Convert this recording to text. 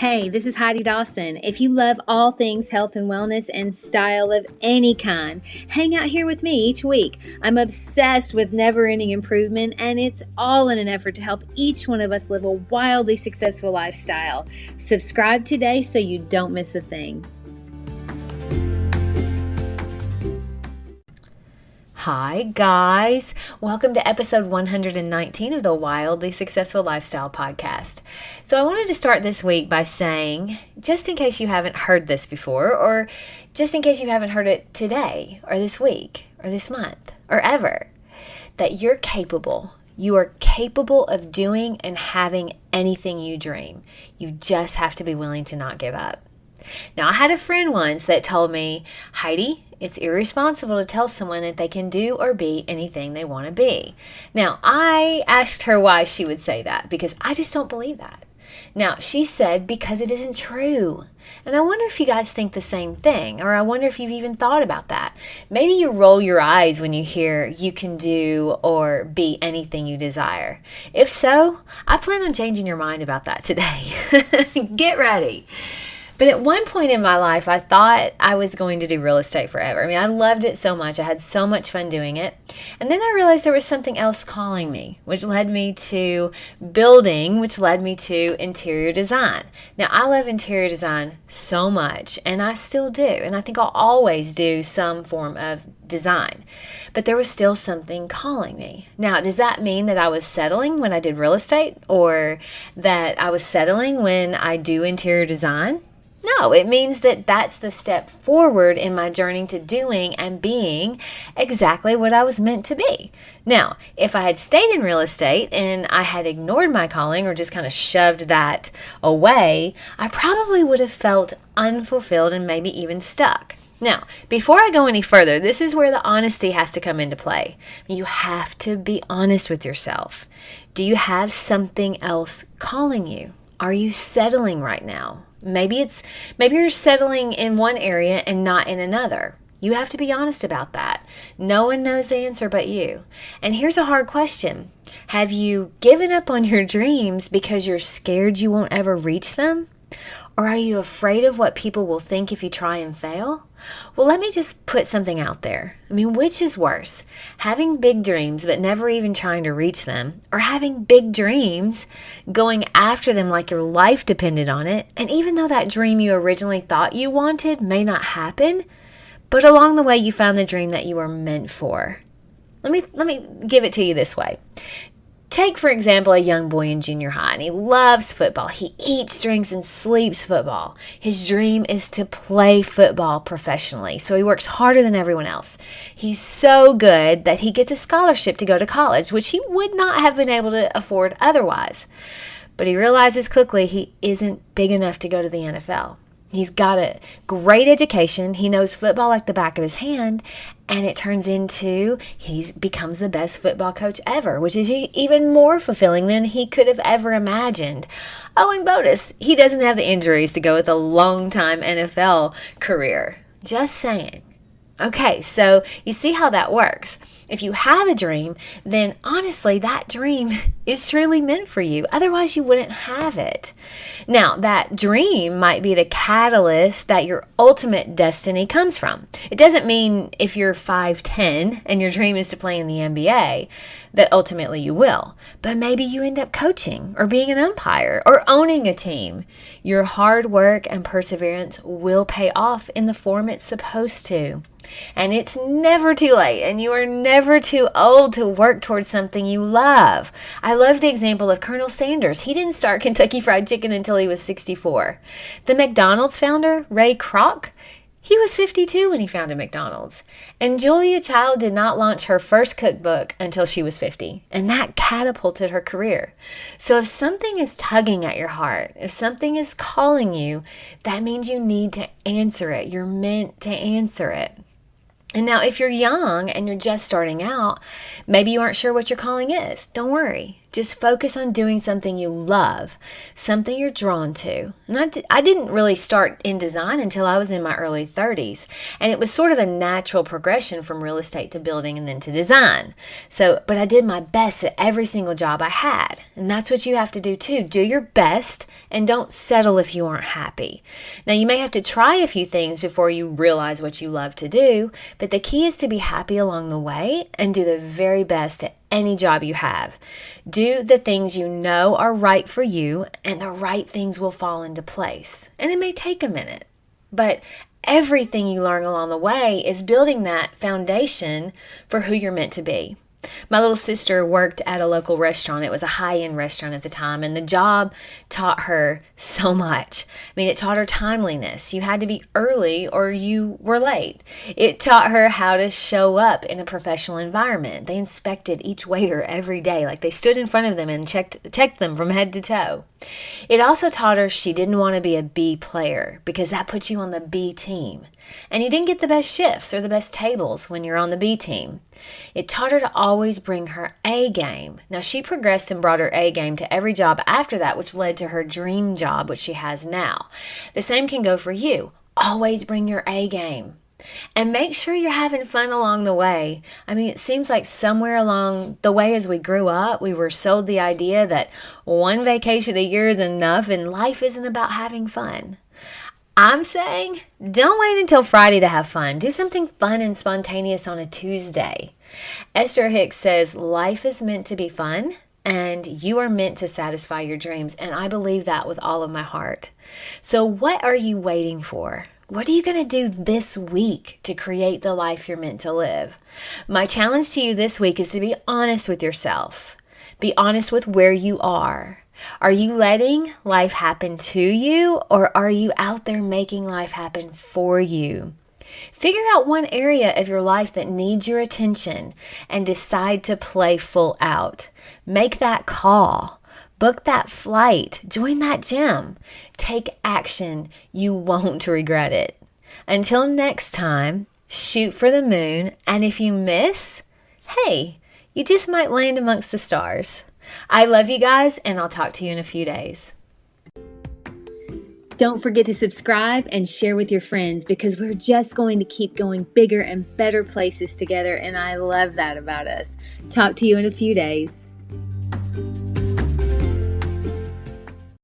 Hey, this is Heidi Dawson. If you love all things health and wellness and style of any kind, hang out here with me each week. I'm obsessed with never-ending improvement, and it's all in an effort to help each one of us live a wildly successful lifestyle. Subscribe today so you don't miss a thing. Hi guys, welcome to episode 119 of the Wildly Successful Lifestyle Podcast. So I wanted to start this week by saying, just in case you haven't heard this before, or just in case you haven't heard it today, or this week, or this month, or ever, that you're capable. You are capable of doing and having anything you dream. You just have to be willing to not give up. Now, I had a friend once that told me, Heidi, it's irresponsible to tell someone that they can do or be anything they want to be. Now, I asked her why she would say that, because I just don't believe that. Now, she said, because it isn't true. And I wonder if you guys think the same thing, or I wonder if you've even thought about that. Maybe you roll your eyes when you hear you can do or be anything you desire. If so, I plan on changing your mind about that today. Get ready. But at one point in my life, I thought I was going to do real estate forever. I mean, I loved it so much. I had so much fun doing it. And then I realized there was something else calling me, which led me to building, which led me to interior design. Now, I love interior design so much, and I still do. And I think I'll always do some form of design. But there was still something calling me. Now, does that mean that I was settling when I did real estate, or that I was settling when I do interior design? No, it means that that's the step forward in my journey to doing and being exactly what I was meant to be. Now, if I had stayed in real estate and I had ignored my calling or just kind of shoved that away, I probably would have felt unfulfilled and maybe even stuck. Now, before I go any further, this is where the honesty has to come into play. You have to be honest with yourself. Do you have something else calling you? Are you settling right now? Maybe you're settling in one area and not in another. You have to be honest about that. No one knows the answer but you. And here's a hard question. Have you given up on your dreams because you're scared you won't ever reach them? Or are you afraid of what people will think if you try and fail? Well, let me just put something out there. I mean, which is worse? Having big dreams but never even trying to reach them, or having big dreams, going after them like your life depended on it, and even though that dream you originally thought you wanted may not happen, but along the way you found the dream that you were meant for. Let me give it to you this way. Take, for example, a young boy in junior high, and he loves football. He eats, drinks, and sleeps football. His dream is to play football professionally, so he works harder than everyone else. He's so good that he gets a scholarship to go to college, which he would not have been able to afford otherwise. But he realizes quickly he isn't big enough to go to the NFL. He's got a great education. He knows football like the back of his hand, and it turns into he becomes the best football coach ever, which is even more fulfilling than he could have ever imagined. Oh, and bonus, he doesn't have the injuries to go with a long-time NFL career. Just saying. Okay, so you see how that works. If you have a dream, then honestly, that dream is truly meant for you. Otherwise, you wouldn't have it. Now, that dream might be the catalyst that your ultimate destiny comes from. It doesn't mean if you're 5'10" and your dream is to play in the NBA, that ultimately you will. But maybe you end up coaching or being an umpire or owning a team. Your hard work and perseverance will pay off in the form it's supposed to. And it's never too late, and you are never too old to work towards something you love. I love the example of Colonel Sanders. He didn't start Kentucky Fried Chicken until he was 64. The McDonald's founder, Ray Kroc, he was 52 when he founded McDonald's. And Julia Child did not launch her first cookbook until she was 50. And that catapulted her career. So if something is tugging at your heart, if something is calling you, that means you need to answer it. You're meant to answer it. And now if you're young and you're just starting out, maybe you aren't sure what your calling is. Don't worry. Just focus on doing something you love, something you're drawn to. And I didn't really start in design until I was in my early 30s. And it was sort of a natural progression from real estate to building and then to design. But I did my best at every single job I had. And that's what you have to do too. Do your best and don't settle if you aren't happy. Now, you may have to try a few things before you realize what you love to do, but the key is to be happy along the way and do the very best at any job you have. Do the things you know are right for you, and the right things will fall into place. And it may take a minute, but everything you learn along the way is building that foundation for who you're meant to be. My little sister worked at a local restaurant. It was a high-end restaurant at the time, and the job taught her so much. I mean, it taught her timeliness. You had to be early or you were late. It taught her how to show up in a professional environment. They inspected each waiter every day, like they stood in front of them and checked them from head to toe. It also taught her she didn't want to be a B player because that puts you on the B team. And you didn't get the best shifts or the best tables when you're on the B team. It taught her to always bring her A game. Now, she progressed and brought her A game to every job after that, which led to her dream job, which she has now. The same can go for you. Always bring your A game. And make sure you're having fun along the way. I mean, it seems like somewhere along the way as we grew up, we were sold the idea that one vacation a year is enough and life isn't about having fun. I'm saying, don't wait until Friday to have fun. Do something fun and spontaneous on a Tuesday. Esther Hicks says, life is meant to be fun, and you are meant to satisfy your dreams. And I believe that with all of my heart. So what are you waiting for? What are you going to do this week to create the life you're meant to live? My challenge to you this week is to be honest with yourself. Be honest with where you are. Are you letting life happen to you, or are you out there making life happen for you? Figure out one area of your life that needs your attention and decide to play full out. Make that call. Book that flight. Join that gym. Take action. You won't regret it. Until next time, shoot for the moon, and if you miss, hey, you just might land amongst the stars. I love you guys, and I'll talk to you in a few days. Don't forget to subscribe and share with your friends, because we're just going to keep going bigger and better places together, and I love that about us. Talk to you in a few days.